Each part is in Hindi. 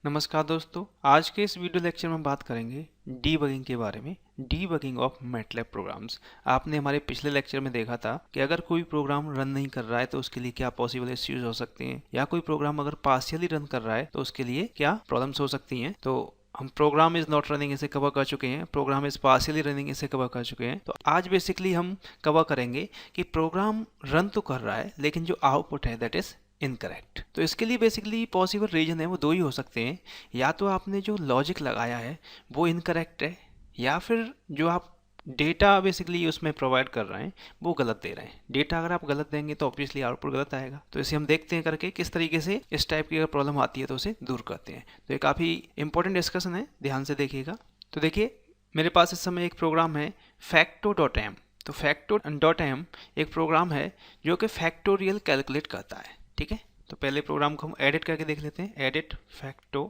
नमस्कार दोस्तों, आज के इस वीडियो लेक्चर में हम बात करेंगे डीबगिंग के बारे में। Debugging of MATLAB programs. आपने हमारे पिछले लेक्चर में देखा था कि अगर कोई प्रोग्राम रन नहीं कर रहा है तो उसके लिए क्या पॉसिबल इश्यूज हो सकते हैं, या कोई प्रोग्राम अगर पार्शियली रन कर रहा है तो उसके लिए क्या प्रॉब्लम्स हो सकती हैं। तो हम प्रोग्राम इज नॉट रनिंग इसे कवर कर चुके हैं, प्रोग्राम इज पार्शियली रनिंग इसे कवर कर चुके हैं। तो आज बेसिकली हम कवर करेंगे कि प्रोग्राम रन तो कर रहा है लेकिन जो आउटपुट है दैट इज इनकरेक्ट। तो इसके लिए बेसिकली पॉसिबल रीजन है वो दो ही हो सकते हैं, या तो आपने जो लॉजिक लगाया है वो इनकरेक्ट है, या फिर जो आप डेटा बेसिकली उसमें प्रोवाइड कर रहे हैं वो गलत दे रहे हैं। डेटा अगर आप गलत देंगे तो ऑब्वियसली आउटपुट गलत आएगा। तो इसे हम देखते हैं करके किस तरीके से इस टाइप की अगर प्रॉब्लम आती है तो उसे दूर करते हैं। तो ये काफ़ी इंपॉर्टेंट डिस्कशन है, ध्यान से देखिएगा। तो देखिए मेरे पास इस समय एक प्रोग्राम है facto.m। तो facto.m एक प्रोग्राम है जो कि फैक्टोरियल कैलकुलेट करता है, ठीक है। तो पहले प्रोग्राम को हम एडिट करके देख लेते हैं। एडिट फैक्टो,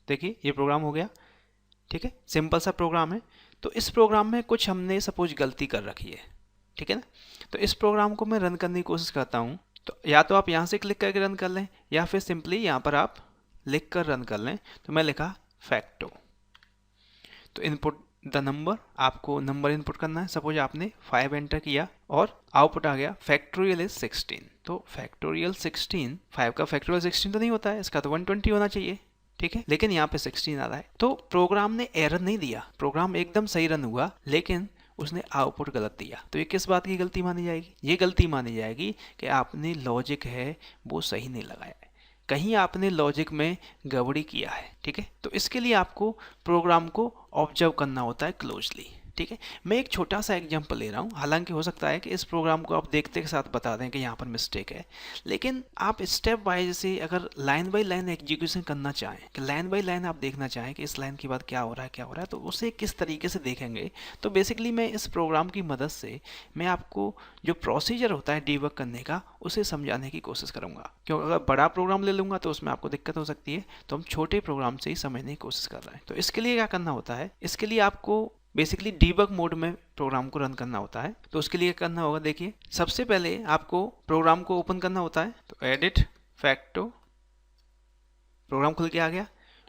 देखिए ये प्रोग्राम हो गया, ठीक है। सिंपल सा प्रोग्राम है। तो इस प्रोग्राम में कुछ हमने सपोज गलती कर रखी है, ठीक है ना। तो इस प्रोग्राम को मैं रन करने की कोशिश करता हूँ। तो या तो आप यहाँ से क्लिक करके रन कर लें, या फिर सिंपली यहाँ पर आप लिख कर रन कर लें। तो मैं लिखा फैक्टो, तो इनपुट द नंबर, आपको नंबर इनपुट करना है। सपोज आपने 5 एंटर किया और आउटपुट आ गया फैक्टोरियल इज 16। तो फैक्टोरियल 16, 5 का फैक्टोरियल 16 तो नहीं होता है, इसका तो 120 होना चाहिए, ठीक है। लेकिन यहाँ पे 16 आ रहा है। तो प्रोग्राम ने एरर नहीं दिया, प्रोग्राम एकदम सही रन हुआ, लेकिन उसने आउटपुट गलत दिया। तो ये किस बात की गलती मानी जाएगी? ये गलती मानी जाएगी कि आपने लॉजिक है वो सही नहीं लगाया है, कहीं आपने लॉजिक में गड़बड़ी किया है, ठीक है। तो इसके लिए आपको प्रोग्राम को ऑब्जर्व करना होता है क्लोजली, ठीक है। मैं एक छोटा सा एग्जांपल ले रहा हूँ, हालांकि हो सकता है कि इस प्रोग्राम को आप देखते के साथ बता दें कि यहाँ पर मिस्टेक है, लेकिन आप स्टेप वाइज से अगर लाइन बाय लाइन एग्जीक्यूशन करना चाहें, कि लाइन बाय लाइन आप देखना चाहें कि इस लाइन के बाद क्या हो रहा है क्या हो रहा है, तो उसे किस तरीके से देखेंगे। तो बेसिकली मैं इस प्रोग्राम की मदद से मैं आपको जो प्रोसीजर होता है डीबग करने का उसे समझाने की कोशिश करूंगा। क्योंकि अगर बड़ा प्रोग्राम ले लूंगा तो उसमें आपको दिक्कत हो सकती है, तो हम छोटे प्रोग्राम से ही समझने की कोशिश कर रहे हैं। तो इसके लिए क्या करना होता है, इसके लिए आपको बेसिकली डीबग मोड में प्रोग्राम को रन करना होता है। तो उसके लिए करना होगा, देखिए सबसे पहले आपको प्रोग्राम को ओपन करना होता है। तो एडिट फैक्टो, प्रोग्राम खुल के आ गया।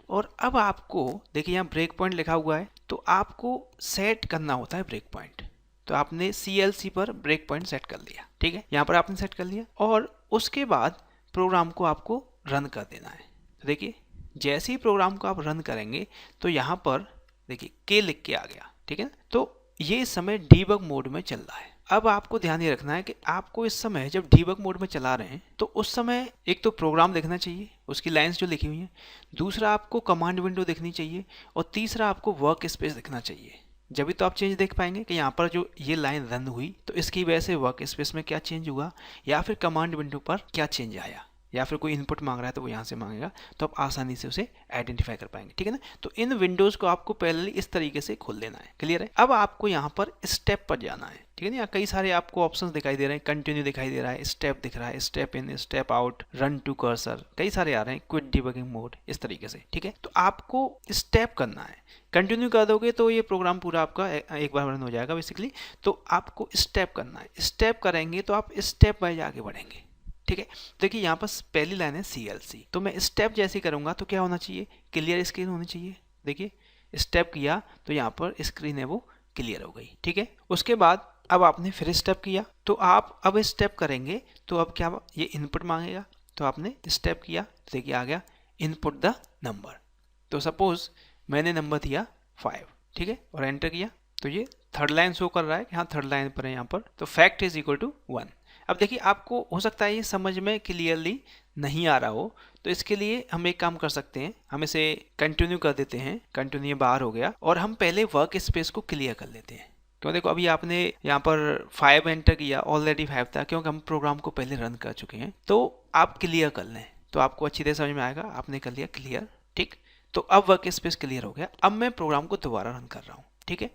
और अब आपको देखिए यहाँ ब्रेक पॉइंट लिखा हुआ है, तो आपको सेट करना होता है ब्रेक पॉइंट। तो आपने CLC पर ब्रेक पॉइंट सेट कर लिया, ठीक है, यहाँ पर आपने सेट कर लिया। और उसके बाद प्रोग्राम को आपको रन कर देना है। तो देखिए जैसे ही प्रोग्राम को आप रन करेंगे तो यहाँ पर देखिए के लिख के आ गया, ठीक है ना। तो ये इस समय डीबग मोड में चल रहा है। अब आपको ध्यान ये रखना है कि आपको इस समय जब डीबग मोड में चला रहे हैं तो उस समय एक तो प्रोग्राम देखना चाहिए, उसकी लाइंस जो लिखी हुई हैं, दूसरा आपको कमांड विंडो देखनी चाहिए, और तीसरा आपको वर्क स्पेस दिखना चाहिए। जब भी तो आप चेंज देख पाएंगे कि यहाँ पर जो ये लाइन रन हुई तो इसकी वजह से वर्क स्पेस में क्या चेंज हुआ, या फिर कमांड विंडो पर क्या चेंज आया, या फिर कोई इनपुट मांग रहा है तो वो यहाँ से मांगेगा, तो आप आसानी से उसे आइडेंटिफाई कर पाएंगे, ठीक है ना। तो इन विंडोज को आपको पहले इस तरीके से खोल लेना है, क्लियर है। अब आपको यहाँ पर स्टेप पर जाना है, ठीक है ना। यहाँ कई सारे आपको ऑप्शंस दिखाई दे रहे हैं, कंटिन्यू दिखाई दे रहा है, स्टेप दिख रहा है, step in, step out, run to cursor, कई सारे आ रहे हैं, क्विट डिबगिंग मोड, इस तरीके से, ठीक है। तो आपको स्टेप करना है, कंटिन्यू कर दोगे तो ये प्रोग्राम पूरा आपका एक बार रन हो जाएगा बेसिकली। तो आपको स्टेप करना है, स्टेप करेंगे तो आप स्टेप वाइज आगे बढ़ेंगे, ठीक है। देखिए यहाँ पर पहली लाइन है CLC, तो मैं स्टेप जैसे करूंगा तो क्या होना चाहिए, क्लियर स्क्रीन होनी चाहिए। देखिए स्टेप किया तो यहाँ पर स्क्रीन है वो क्लियर हो गई, ठीक है। उसके बाद अब आपने फिर स्टेप किया, तो आप अब स्टेप करेंगे तो अब क्या ये इनपुट मांगेगा। तो आपने स्टेप किया तो देखिए आ गया इनपुट द नंबर। तो सपोज मैंने नंबर दिया 5, ठीक है, और एंटर किया तो ये थर्ड लाइन शो कर रहा है कि हाँ थर्ड लाइन पर है यहाँ पर। तो फैक्ट इज इक्वल टू 1। अब देखिए आपको हो सकता है ये समझ में क्लियरली नहीं आ रहा हो, तो इसके लिए हम एक काम कर सकते हैं, हम इसे कंटिन्यू कर देते हैं। कंटिन्यू बाहर हो गया, और हम पहले वर्क स्पेस को क्लियर कर लेते हैं। क्यों, देखो अभी आपने यहाँ पर 5 एंटर किया, ऑलरेडी 5 था, क्योंकि हम प्रोग्राम को पहले रन कर चुके हैं। तो आप क्लियर कर लें तो आपको अच्छी तरह समझ में आएगा। आपने कर लिया क्लियर, ठीक। तो अब वर्क स्पेस क्लियर हो गया। अब मैं प्रोग्राम को दोबारा रन कर रहा हूँ, ठीक है।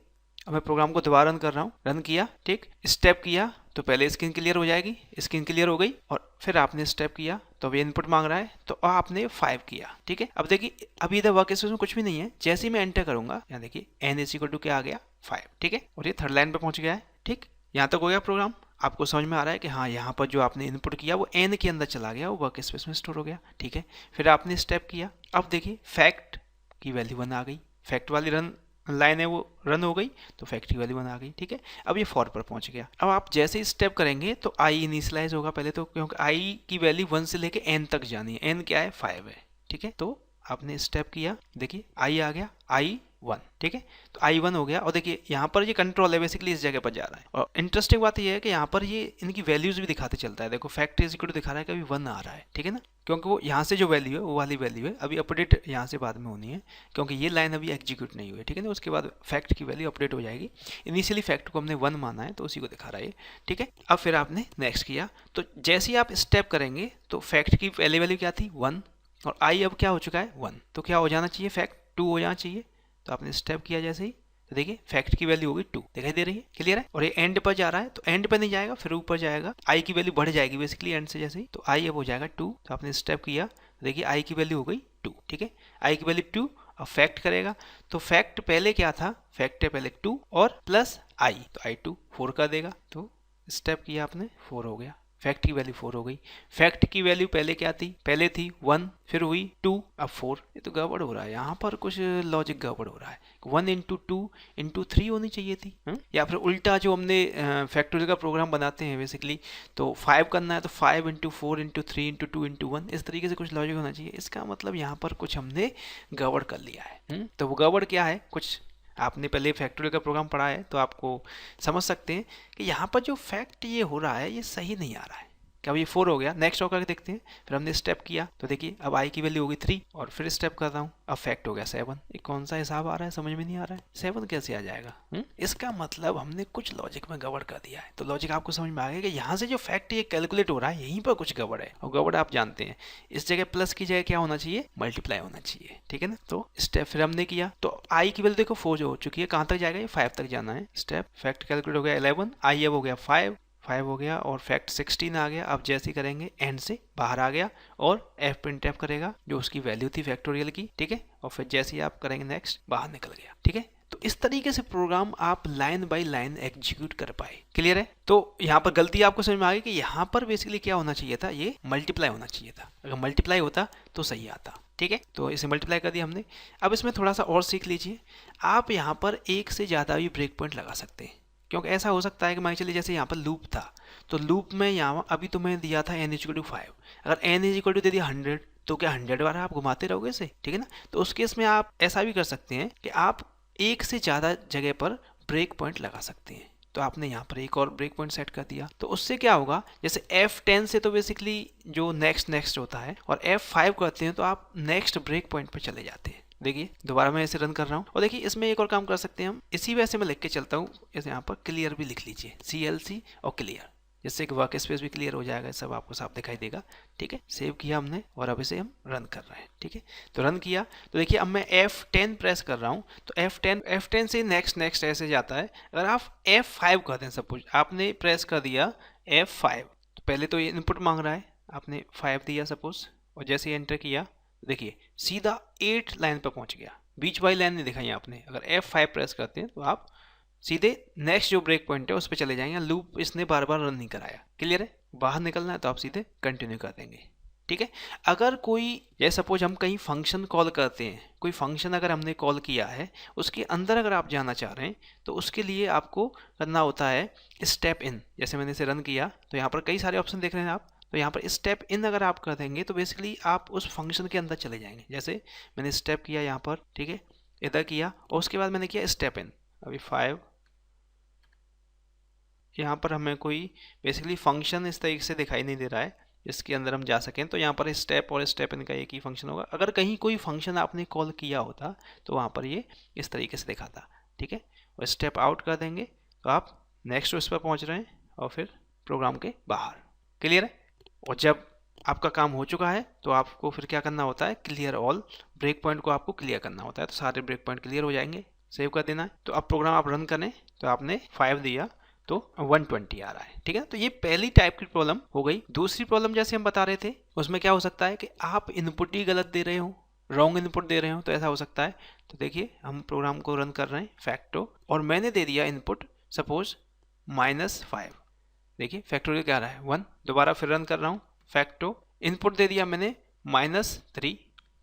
अब मैं प्रोग्राम को दोबारा रन कर रहा हूँ, रन किया, ठीक, स्टेप किया तो पहले स्क्रीन क्लियर हो जाएगी, स्क्रीन क्लियर हो गई, और फिर आपने स्टेप किया तो अब इनपुट मांग रहा है, तो आपने 5 किया, ठीक है। अब देखिए अभी इधर वर्क स्पेस में कुछ भी नहीं है, जैसे ही मैं एंटर करूंगा यहाँ देखिए n इज इक्वल टू क्या आ गया 5, ठीक है, और ये थर्ड लाइन पे पहुंच गया है, ठीक। यहाँ तक हो गया प्रोग्राम। आपको समझ में आ रहा है कि हाँ यहाँ पर जो आपने इनपुट किया वो एन के अंदर चला गया, वो वर्क स्पेस में स्टोर हो गया। ठीक है, फिर आपने स्टेप किया, अब देखिए फैक्ट की वैल्यू 1 आ गई, फैक्ट वाली रन लाइन है वो रन हो गई, तो फैक्ट की वैल्यू 1 आ गई। ठीक है, अब ये फॉर पर पहुंच गया। अब आप जैसे ही स्टेप करेंगे तो आई इनिशियलाइज होगा पहले तो, क्योंकि आई की वैल्यू 1 से लेके एन तक जानी है। एन क्या है? 5 है। ठीक है, तो आपने स्टेप किया, देखिए आई आ गया, आई 1। ठीक है, तो आई 1 हो गया, और देखिए यहाँ पर ये कंट्रोल है बेसिकली इस जगह पर जा रहा है। और इंटरेस्टिंग बात ये है कि यहाँ पर ये इनकी वैल्यूज भी दिखाते चलता है। देखो फैक्ट इज इक्वल टू दिखा रहा है कि अभी 1 आ रहा है। ठीक है ना, क्योंकि वो यहाँ से जो वैल्यू है वो वाली वैल्यू है, अभी अपडेट यहाँ से बाद में होनी है, क्योंकि ये लाइन अभी एग्जीक्यूट नहीं हुई है। ठीक है ना, उसके बाद फैक्ट की वैल्यू अपडेट हो जाएगी। इनिशियली फैक्ट को हमने 1 माना है तो उसी को दिखा रहा है। ठीक है, अब फिर आपने नेक्स्ट किया, तो जैसे ही आप स्टेप करेंगे तो फैक्ट की पहले वैल्यू क्या थी? 1, और आई अब क्या हो चुका है? 1, तो क्या हो जाना चाहिए? फैक्ट 2 हो जाना चाहिए। तो आपने स्टेप किया जैसे ही, तो देखिए फैक्ट की वैल्यू होगी 2, दिखाई दे रही है? क्लियर है? और ये एंड पर जा रहा है, तो एंड पर नहीं जाएगा, फिर ऊपर जाएगा, आई की वैल्यू बढ़ जाएगी बेसिकली एंड से जैसे ही, तो आई अब हो जाएगा 2। तो आपने स्टेप किया, देखिए आई की वैल्यू हो गई 2। ठीक है, आई की वैल्यू 2, अब फैक्ट करेगा, तो फैक्ट पहले क्या था? फैक्ट है पहले 2 और प्लस आई, तो आई 2 4 कर देगा। तो स्टेप किया आपने, 4 हो गया, फैक्ट की वैल्यू 4 हो गई। फैक्ट की वैल्यू पहले क्या थी? पहले थी 1, फिर हुई 2, अब 4। ये तो गड़बड़ हो रहा है, यहाँ पर कुछ लॉजिक गड़बड़ हो रहा है। 1 इंटू 2 इंटू 3 होनी चाहिए थी, या फिर उल्टा जो हमने फैक्टोरियल का प्रोग्राम बनाते हैं बेसिकली, तो 5 करना है तो 5 इंटू 4 इंटू 3 इंटू 2 इंटू 1, इस तरीके से कुछ लॉजिक होना चाहिए। इसका मतलब यहाँ पर कुछ हमने गड़बड़ कर लिया है। तो वो गड़बड़ क्या है? कुछ आपने पहले फैक्टोरियल का प्रोग्राम पढ़ा है तो आपको समझ सकते हैं कि यहाँ पर जो फैक्ट ये हो रहा है ये सही नहीं आ रहा है। क्या ये 4 हो गया? नेक्स्ट होकर देखते हैं। फिर हमने स्टेप किया, तो देखिए अब आई की वैल्यू होगी 3, और फिर स्टेप कर रहा हूँ, अब फैक्ट हो गया 7। ये कौन सा हिसाब आ रहा है? समझ में नहीं आ रहा है, 7 कैसे आ जाएगा? इसका मतलब हमने कुछ लॉजिक में गड़बड़ कर दिया है। तो लॉजिक आपको समझ में आ गया कि यहाँ से जो फैक्ट ये कैलकुलेट हो रहा है यहीं पर कुछ गड़बड़ है, और गड़बड़ आप जानते हैं, इस जगह प्लस की जगह क्या होना चाहिए? मल्टीप्लाई होना चाहिए। ठीक है ना, तो स्टेप फिर हमने किया, तो आई की वैल्यू देखो 4 जो हो चुकी है, कहाँ तक जाएगा? ये 5 तक जाना है। स्टेप फैक्ट कैलकुलेट हो गया 11, आई अब हो गया 5 हो गया, और फैक्ट 16 आ गया। अब जैसे ही करेंगे एंड से बाहर आ गया, और एफ प्रिंट एफ करेगा जो उसकी वैल्यू थी फैक्टोरियल की। ठीक है, और फिर जैसे ही आप करेंगे नेक्स्ट, बाहर निकल गया। ठीक है, तो इस तरीके से प्रोग्राम आप लाइन बाय लाइन एग्जीक्यूट कर पाए। क्लियर है? तो यहाँ पर गलती आपको समझ में आ गई कि यहाँ पर बेसिकली क्या होना चाहिए था? ये मल्टीप्लाई होना चाहिए था। अगर मल्टीप्लाई होता तो सही आता। ठीक है, तो इसे मल्टीप्लाई कर दिया हमने। अब इसमें थोड़ा सा और सीख लीजिए, आप यहाँ पर एक से ज़्यादा भी ब्रेक पॉइंट लगा सकते हैं, क्योंकि ऐसा हो सकता है कि मान चलिए जैसे यहाँ पर लूप था, तो लूप में यहाँ अभी तो मैंने दिया था n इक्वल टू 5, अगर n इक्वल टू दे दिया 100, तो क्या 100 बार आप घुमाते रहोगे इसे? ठीक है ना, तो उस केस में आप ऐसा भी कर सकते हैं कि आप एक से ज़्यादा जगह पर ब्रेक पॉइंट लगा सकते हैं। तो आपने यहाँ पर एक और ब्रेक पॉइंट सेट कर दिया, तो उससे क्या होगा? जैसे F10 से तो बेसिकली जो नेक्स्ट होता है, और F5 करते हैं तो आप नेक्स्ट ब्रेक पॉइंट पर चले जाते हैं। देखिए दोबारा मैं इसे रन कर रहा हूँ, और देखिए इसमें एक और काम कर सकते हैं हम, इसी वजह से मैं लिख के चलता हूँ, इसे यहाँ पर क्लियर भी लिख लीजिए, CLC और क्लियर, जिससे कि वर्क स्पेस भी क्लियर हो जाएगा, सब आपको साफ दिखाई देगा। ठीक है, सेव किया हमने, और अब इसे हम रन कर रहे हैं। ठीक है, तो रन किया, तो देखिए अब मैं F10 प्रेस कर रहा हूँ, तो F10 से नेक्स्ट ऐसे जाता है। अगर आप F5 कर दें, सपोज आपने प्रेस कर दिया F5, तो पहले तो ये इनपुट मांग रहा है, आपने 5 दिया सपोज, और जैसे ही एंटर किया, देखिए सीधा 8 लाइन पर पहुंच गया, बीच वाली लाइन नहीं दिखाई आपने। अगर F5 प्रेस करते हैं तो आप सीधे नेक्स्ट जो ब्रेक पॉइंट है उस पर चले जाएंगे, लूप इसने बार बार रन नहीं कराया। क्लियर है? बाहर निकलना है तो आप सीधे कंटिन्यू कर देंगे। ठीक है, अगर कोई, जैसे सपोज हम कहीं फंक्शन कॉल करते हैं, कोई फंक्शन अगर हमने कॉल किया है, उसके अंदर अगर आप जाना चाह रहे हैं, तो उसके लिए आपको करना होता है स्टेप इन। जैसे मैंने इसे रन किया, तो यहाँ पर कई सारे ऑप्शन देख रहे हैं आप, तो यहाँ पर स्टेप इन अगर आप कर देंगे तो बेसिकली आप उस फंक्शन के अंदर चले जाएंगे। जैसे मैंने स्टेप किया यहाँ पर, ठीक है, इधर किया, और उसके बाद मैंने किया स्टेप इन। अभी 5, यहाँ पर हमें कोई बेसिकली फंक्शन इस तरीके से दिखाई नहीं दे रहा है जिसके अंदर हम जा सकें, तो यहाँ पर स्टेप और स्टेप इन का एक ही फंक्शन होगा। अगर कहीं कोई फंक्शन आपने कॉल किया होता तो वहाँ पर ये इस तरीके से दिखाता। ठीक है, और स्टेप आउट कर देंगे तो आप नेक्स्ट उस पर पहुँच रहे हैं, और फिर प्रोग्राम के बाहर। क्लियर है? और जब आपका काम हो चुका है तो आपको फिर क्या करना होता है? क्लियर ऑल ब्रेक पॉइंट को आपको क्लियर करना होता है, तो सारे ब्रेक पॉइंट क्लियर हो जाएंगे, सेव कर देना है। तो अब प्रोग्राम आप रन करें, तो आपने 5 दिया तो 120 आ रहा है। ठीक है, तो ये पहली टाइप की प्रॉब्लम हो गई। दूसरी प्रॉब्लम जैसे हम बता रहे थे, उसमें क्या हो सकता है कि आप इनपुट ही गलत दे रहे हो, रॉन्ग इनपुट दे रहे हो, तो ऐसा हो सकता है। तो देखिए हम प्रोग्राम को रन कर रहे हैं फैक्टो, और मैंने दे दिया इनपुट सपोज -5। देखिए फैक्टोरियल क्या आ रहा है 1, दोबारा फिर रन कर रहा हूँ, फैक्टो इनपुट दे दिया मैंने -3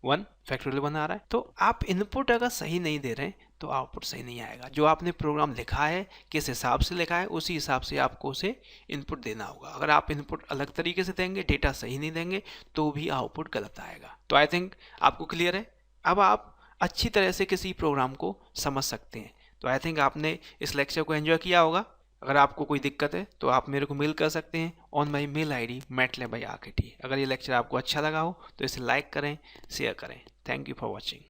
1, फैक्टोरियल 1 आ रहा है। तो आप इनपुट अगर सही नहीं दे रहे हैं तो आउटपुट सही नहीं आएगा। जो आपने प्रोग्राम लिखा है, किस हिसाब से लिखा है, उसी हिसाब से आपको उसे इनपुट देना होगा। अगर आप इनपुट अलग तरीके से देंगे, डेटा सही नहीं देंगे, तो भी आउटपुट गलत आएगा। तो आई थिंक आपको क्लियर है। अब आप अच्छी तरह से किसी प्रोग्राम को समझ सकते हैं। तो आई थिंक आपने इस लेक्चर को एंजॉय किया होगा। अगर आपको कोई दिक्कत है तो आप मेरे को मेल कर सकते हैं on my mail ID matlab@arkt। अगर ये लेक्चर आपको अच्छा लगा हो तो इसे लाइक करें, शेयर करें। Thank you for watching.